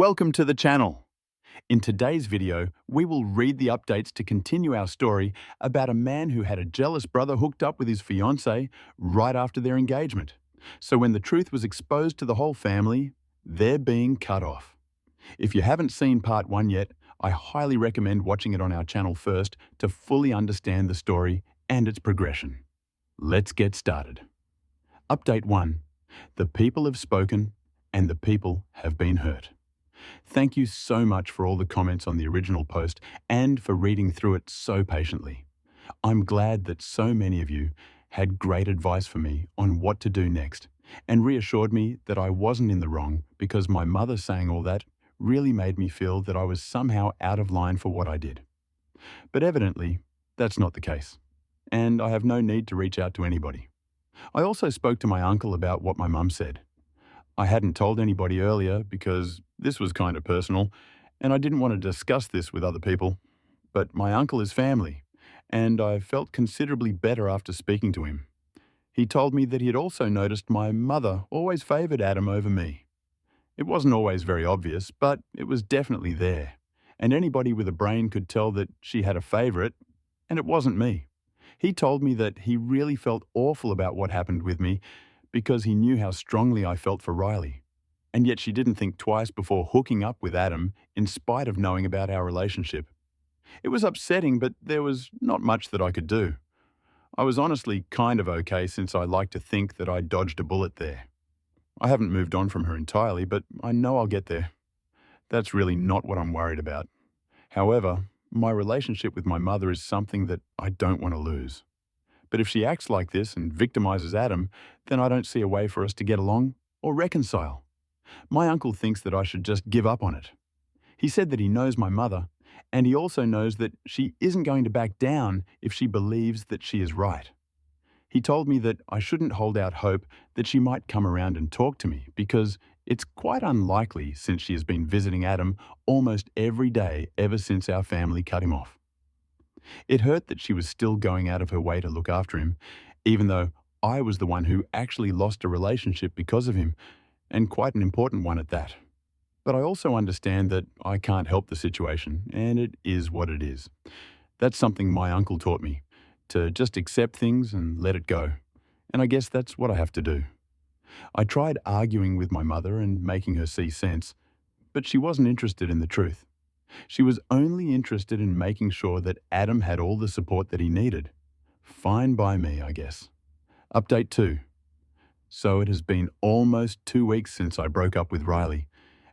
Welcome to the channel. In today's video, we will read the updates to continue our story about a man who had a jealous brother hooked up with his fiancée right after their engagement. So when the truth was exposed to the whole family, they're being cut off. If you haven't seen part 1 yet, I highly recommend watching it on our channel first to fully understand the story and its progression. Let's get started. Update 1. The people have spoken and the people have been hurt. Thank you so much for all the comments on the original post and for reading through it so patiently. I'm glad that so many of you had great advice for me on what to do next and reassured me that I wasn't in the wrong because my mother saying all that really made me feel that I was somehow out of line for what I did. But evidently, that's not the case, and I have no need to reach out to anybody. I also spoke to my uncle about what my mum said. I hadn't told anybody earlier because this was kind of personal, and I didn't want to discuss this with other people. But my uncle is family, and I felt considerably better after speaking to him. He told me that he had also noticed my mother always favored Adam over me. It wasn't always very obvious, but it was definitely there, and anybody with a brain could tell that she had a favorite, and it wasn't me. He told me that he really felt awful about what happened with me because he knew how strongly I felt for Riley, and yet she didn't think twice before hooking up with Adam in spite of knowing about our relationship. It was upsetting, but there was not much that I could do. I was honestly kind of okay since I like to think that I dodged a bullet there. I haven't moved on from her entirely, but I know I'll get there. That's really not what I'm worried about. However, my relationship with my mother is something that I don't want to lose. But if she acts like this and victimizes Adam, then I don't see a way for us to get along or reconcile. My uncle thinks that I should just give up on it. He said that he knows my mother, and he also knows that she isn't going to back down if she believes that she is right. He told me that I shouldn't hold out hope that she might come around and talk to me because it's quite unlikely since she has been visiting Adam almost every day ever since our family cut him off. It hurt that she was still going out of her way to look after him, even though I was the one who actually lost a relationship because of him, and quite an important one at that. But I also understand that I can't help the situation, and it is what it is. That's something my uncle taught me, to just accept things and let it go. And I guess that's what I have to do. I tried arguing with my mother and making her see sense, but she wasn't interested in the truth. She was only interested in making sure that Adam had all the support that he needed. Fine by me, I guess. Update 2. So it has been almost 2 weeks since I broke up with Riley,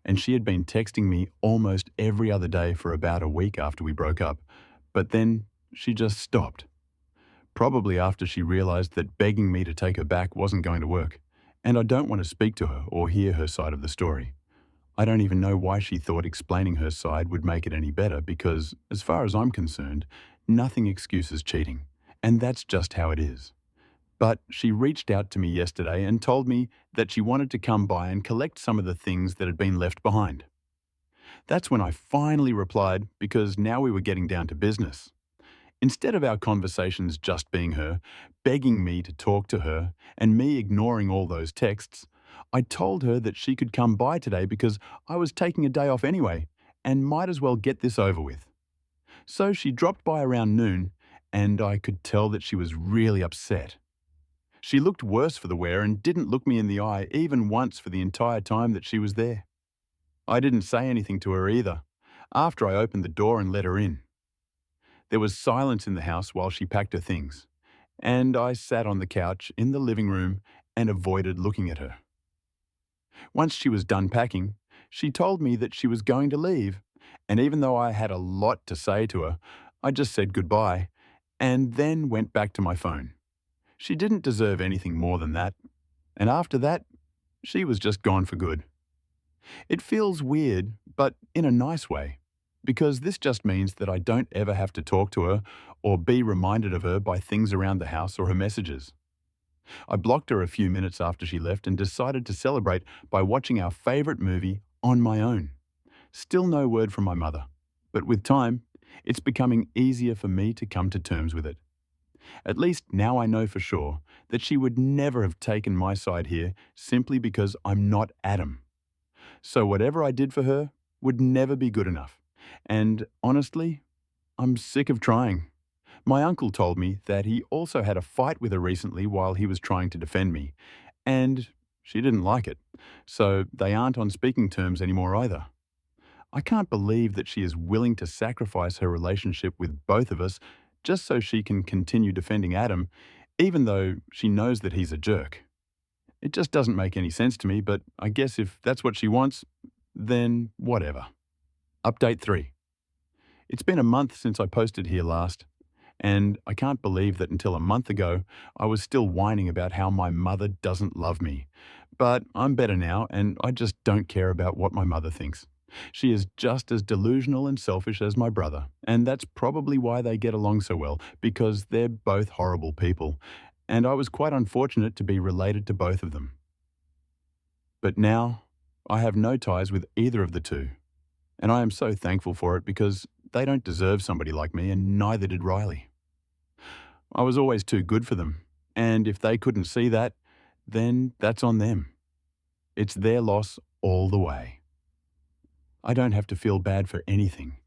and she had been texting me almost every other day for about a week after we broke up, but then she just stopped. Probably after she realized that begging me to take her back wasn't going to work, and I don't want to speak to her or hear her side of the story. I don't even know why she thought explaining her side would make it any better because, as far as I'm concerned, nothing excuses cheating, and that's just how it is. But she reached out to me yesterday and told me that she wanted to come by and collect some of the things that had been left behind. That's when I finally replied because now we were getting down to business. Instead of our conversations just being her, begging me to talk to her, and me ignoring all those texts, I told her that she could come by today because I was taking a day off anyway and might as well get this over with. So she dropped by around noon, and I could tell that she was really upset. She looked worse for the wear and didn't look me in the eye even once for the entire time that she was there. I didn't say anything to her either, after I opened the door and let her in. There was silence in the house while she packed her things, and I sat on the couch in the living room and avoided looking at her. Once she was done packing, she told me that she was going to leave, and even though I had a lot to say to her, I just said goodbye and then went back to my phone. She didn't deserve anything more than that, and after that, she was just gone for good. It feels weird, but in a nice way, because this just means that I don't ever have to talk to her or be reminded of her by things around the house or her messages. I blocked her a few minutes after she left and decided to celebrate by watching our favorite movie on my own. Still no word from my mother, but with time, it's becoming easier for me to come to terms with it. At least now I know for sure that she would never have taken my side here simply because I'm not Adam. So whatever I did for her, would never be good enough. And honestly, I'm sick of trying. My uncle told me that he also had a fight with her recently while he was trying to defend me, and she didn't like it. So they aren't on speaking terms anymore either. I can't believe that she is willing to sacrifice her relationship with both of us just so she can continue defending Adam, even though she knows that he's a jerk. It just doesn't make any sense to me, but I guess if that's what she wants, then whatever. Update 3. It's been a month since I posted here last, and I can't believe that until a month ago, I was still whining about how my mother doesn't love me. But I'm better now, and I just don't care about what my mother thinks. She is just as delusional and selfish as my brother, and that's probably why they get along so well, because they're both horrible people, and I was quite unfortunate to be related to both of them. But now, I have no ties with either of the two, and I am so thankful for it because they don't deserve somebody like me, and neither did Riley. I was always too good for them, and if they couldn't see that, then that's on them. It's their loss all the way. I don't have to feel bad for anything.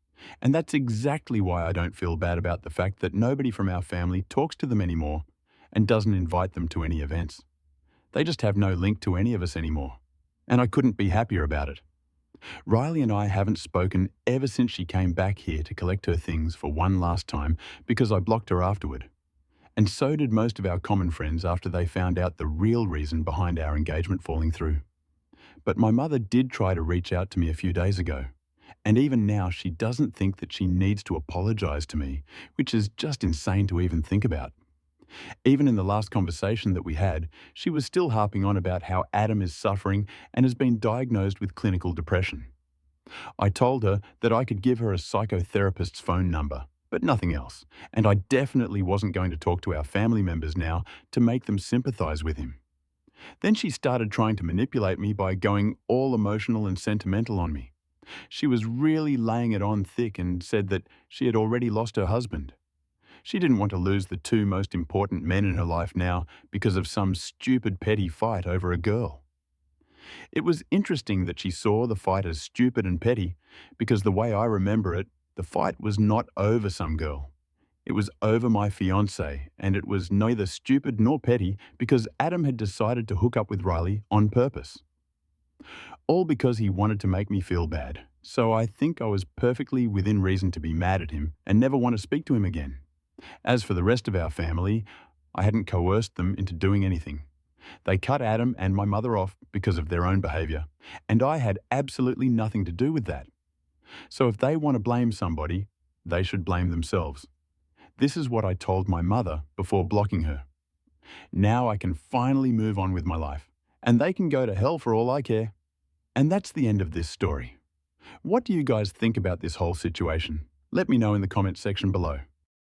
And that's exactly why I don't feel bad about the fact that nobody from our family talks to them anymore and doesn't invite them to any events. They just have no link to any of us anymore. And I couldn't be happier about it. Riley and I haven't spoken ever since she came back here to collect her things for one last time because I blocked her afterward. And so did most of our common friends after they found out the real reason behind our engagement falling through. But my mother did try to reach out to me a few days ago. And even now, she doesn't think that she needs to apologize to me, which is just insane to even think about. Even in the last conversation that we had, she was still harping on about how Adam is suffering and has been diagnosed with clinical depression. I told her that I could give her a psychotherapist's phone number, but nothing else, and I definitely wasn't going to talk to our family members now to make them sympathize with him. Then she started trying to manipulate me by going all emotional and sentimental on me. She was really laying it on thick and said that she had already lost her husband. She didn't want to lose the two most important men in her life now because of some stupid petty fight over a girl. It was interesting that she saw the fight as stupid and petty because the way I remember it, the fight was not over some girl. It was over my fiancée, and it was neither stupid nor petty because Adam had decided to hook up with Riley on purpose. All because he wanted to make me feel bad, so I think I was perfectly within reason to be mad at him and never want to speak to him again. As for the rest of our family, I hadn't coerced them into doing anything. They cut Adam and my mother off because of their own behaviour, and I had absolutely nothing to do with that. So if they want to blame somebody, they should blame themselves. This is what I told my mother before blocking her. Now I can finally move on with my life, and they can go to hell for all I care. And that's the end of this story. What do you guys think about this whole situation? Let me know in the comments section below.